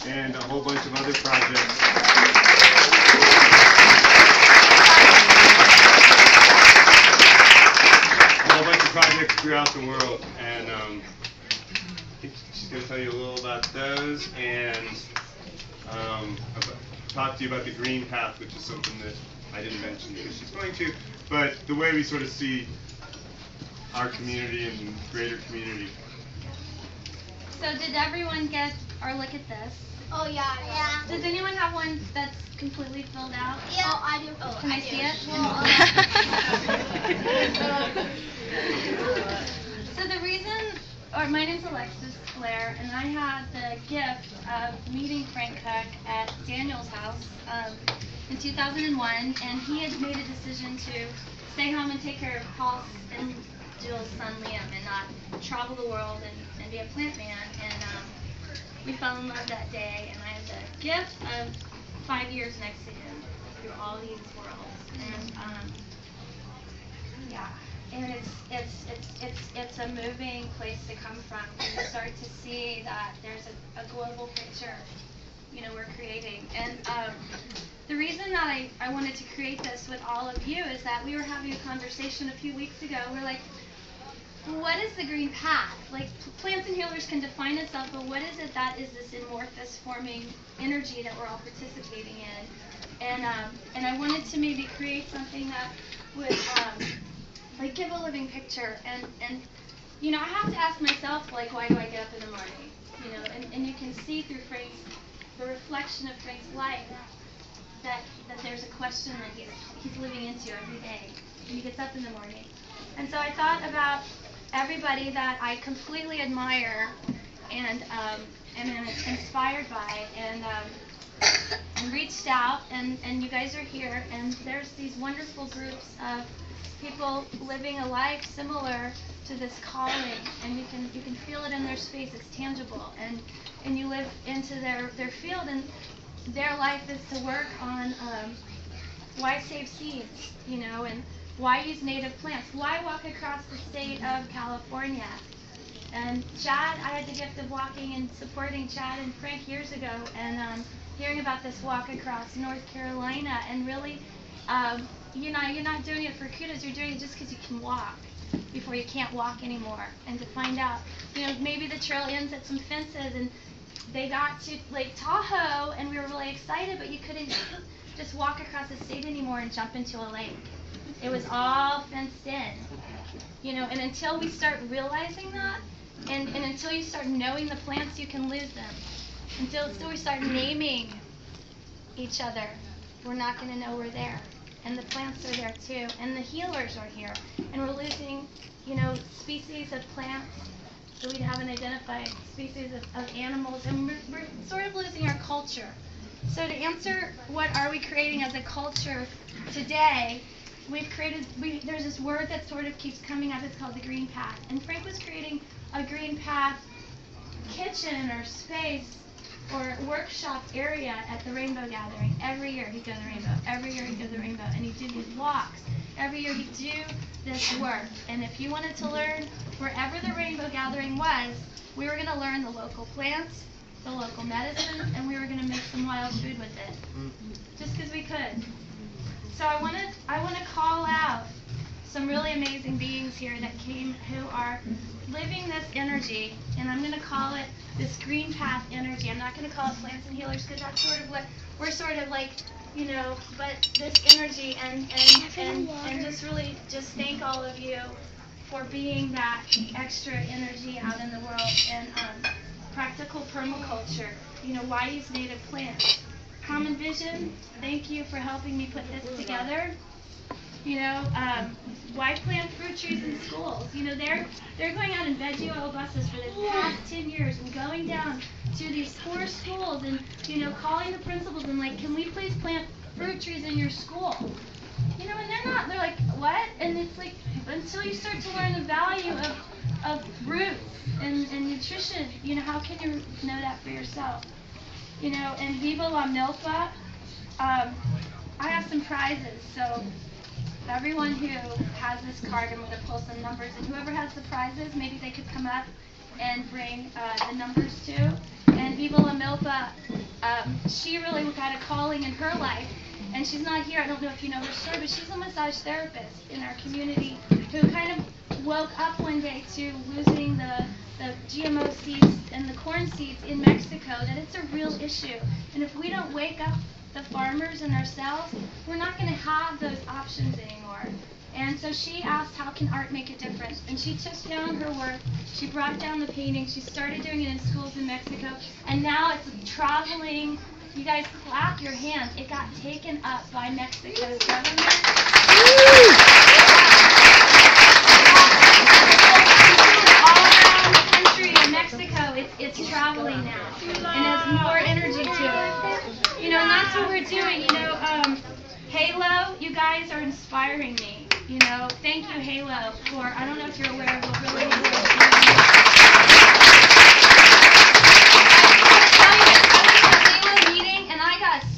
and a whole bunch of other projects. A whole bunch of projects throughout the world, and she's going to tell you a little about those, and talk to you about the green path, which is something that I didn't mention because she's going to, but the way we sort of see our community and greater community. So did everyone get or look at this? Oh yeah. Does anyone have one that's completely filled out? Yeah. Oh, I do. Oh, can I see it? So the reason, my name's Alexis Blair, and I had the gift of meeting Frank Cook at Daniel's house in 2001, and he had made a decision to stay home and take care of Paul and Jill's son Liam and not travel the world and be a plant man. And we fell in love that day, and I had the gift of 5 years next to him through all these worlds. And yeah, and it's a moving place to come from. And you start to see that there's a global picture, we're creating. And the reason that I wanted to create this with all of you is that we were having a conversation a few weeks ago. We're like, what is the green path? Like, plants and healers can define itself, but what is it that is this amorphous forming energy that we're all participating in? And I wanted to maybe create something that would like give a living picture. And I have to ask myself, like, why do I get up in the morning? And you can see through the reflection of Frank's life that there's a question that he's living into every day when he gets up in the morning. And so I thought about everybody that I completely admire and am inspired by, and reached out, and you guys are here, and there's these wonderful groups of people living a life similar to this calling, and you can feel it in their space. It's tangible, and you live into their field, and their life is to work on why save seeds, and why use native plants? Why walk across the state of California? And Chad, I had the gift of walking and supporting Chad and Frank years ago, and hearing about this walk across North Carolina, and really, you're not doing it for kudos. You're doing it just because you can walk before you can't walk anymore, and to find out, maybe the trail ends at some fences, and they got to Lake Tahoe, and we were really excited, but you couldn't just walk across the state anymore and jump into a lake. It was all fenced in, and until we start realizing that, and until you start knowing the plants, you can lose them. Until we start naming each other, we're not going to know we're there. And the plants are there too, and the healers are here. And we're losing, species of plants that we haven't identified, species of animals, and we're sort of losing our culture. So to answer what are we creating as a culture today, there's this word that sort of keeps coming up. It's called the green path. And Frank was creating a green path kitchen or space or workshop area at the Rainbow Gathering. Every year he'd go to the Rainbow. Every year he'd go to the Rainbow. And he'd do these walks. Every year he'd do this work. And if you wanted to learn wherever the Rainbow Gathering was, we were going to learn the local plants, the local medicine, and we were going to make some wild food with it. Just because we could. So I want to call out some really amazing beings here that came who are living this energy, and I'm going to call it this green path energy. I'm not going to call it plants and healers because that's sort of what we're sort of like, but this energy, and just really just thank all of you for being that extra energy out in the world. And practical permaculture, why use native plants? Common Vision, thank you for helping me put this together. Why plant fruit trees in schools? They're going out in veggie oil buses for the past 10 years and going down to these poor schools and, calling the principals and like, can we please plant fruit trees in your school? And they're like, what? And it's like, until you start to learn the value of roots and nutrition, how can you know that for yourself? And Viva La Milpa, I have some prizes, so everyone who has this card, I'm going to pull some numbers, and whoever has the prizes, maybe they could come up and bring the numbers too. And Viva La Milpa she really had a calling in her life. And she's not here. I don't know if you know her story, but she's a massage therapist in our community who kind of woke up one day to losing the GMO seeds and the corn seeds in Mexico, that it's a real issue. And if we don't wake up the farmers and ourselves, we're not going to have those options anymore. And so she asked, how can art make a difference? And she took down her work, she brought down the painting, she started doing it in schools in Mexico, and now it's traveling. You guys clap your hands. It got taken up by Mexico's government. All around the country in Mexico, it's traveling now. And has more energy to it. You know, and that's what we're doing. You know, Halo, you guys are inspiring me. You know, thank you, Halo, for, I don't know if you're aware of what really is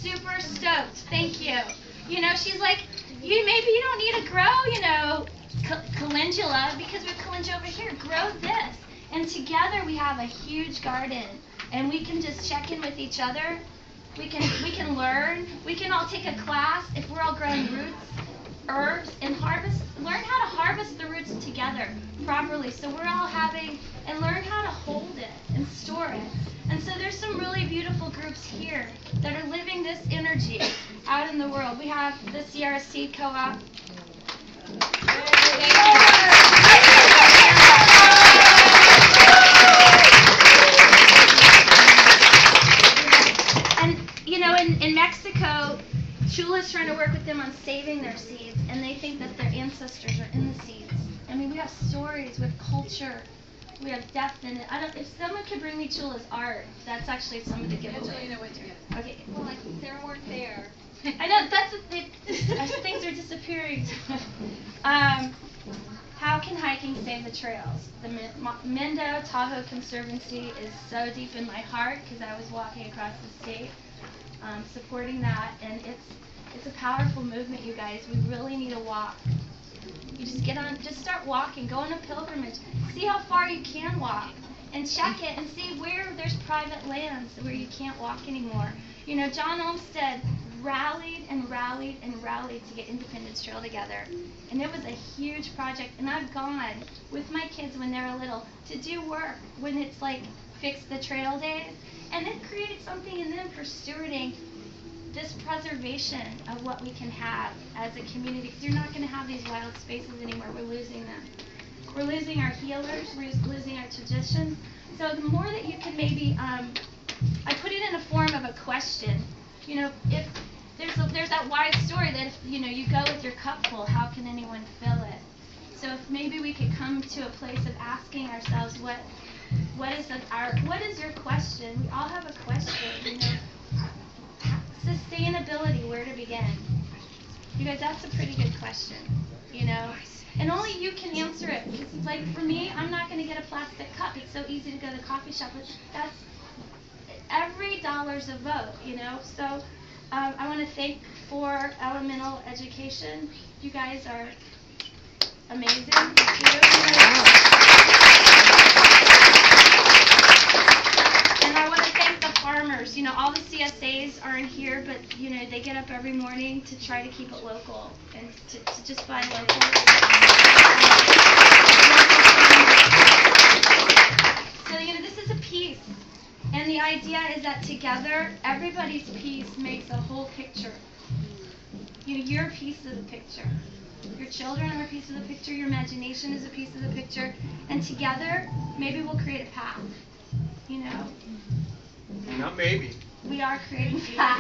super stoked. Thank you. You know, she's like, maybe you don't need to grow, you know, calendula, because we have calendula over here. Grow this. And together we have a huge garden, and we can just check in with each other. We can learn. We can all take a class if we're all growing roots, herbs, and learn how to harvest the roots together properly. So we're all and learn how to hold it and store it. And so there's some really beautiful groups here that are living this energy out in the world. We have the Sierra Seed Co-op. And, you know, in Mexico, Chula's trying to work with them on saving their seeds, and they think that their ancestors are in the seeds. I mean, we have stories with culture. We have depth in it. If someone could bring me Chula's art, that's actually some of the giveaway. Okay. Well, like, they weren't there. I know, that's what things are disappearing. How can hiking save the trails? The Mendo Tahoe Conservancy is so deep in my heart because I was walking across the state supporting that, and it's a powerful movement, you guys. We really need to walk. You just start walking, go on a pilgrimage, see how far you can walk, and check it and see where there's private lands where you can't walk anymore. You know, John Olmsted rallied and rallied and rallied to get Independence Trail together, and it was a huge project, and I've gone with my kids when they were little to do work when it's like fix the trail days, and it created something in them for stewarding this preservation of what we can have as a community, because you're not going to have these wild spaces anymore. We're losing them. We're losing our healers. We're losing our traditions. So the more that you can maybe, I put it in a form of a question. You know, if there's that wide story that if, you know, you go with your cup full, how can anyone fill it? So if maybe we could come to a place of asking ourselves, what is your question? We all have a question. You know. Sustainability, where to begin? You guys, that's a pretty good question, you know? And only you can answer it. Because, like, for me, I'm not going to get a plastic cup. It's so easy to go to the coffee shop. But every dollar's a vote, you know? So I want to thank for elemental education. You guys are amazing. And I want to thank the farmers. You know, all the CSAs aren't here, but, you know, they get up every morning to try to keep it local and to just buy local. So, you know, this is a piece. And the idea is that together, everybody's piece makes a whole picture. You know, your piece of the picture. Your children are a piece of the picture. Your imagination is a piece of the picture. And together, maybe we'll create a path. You know? Not maybe. We are creating a path.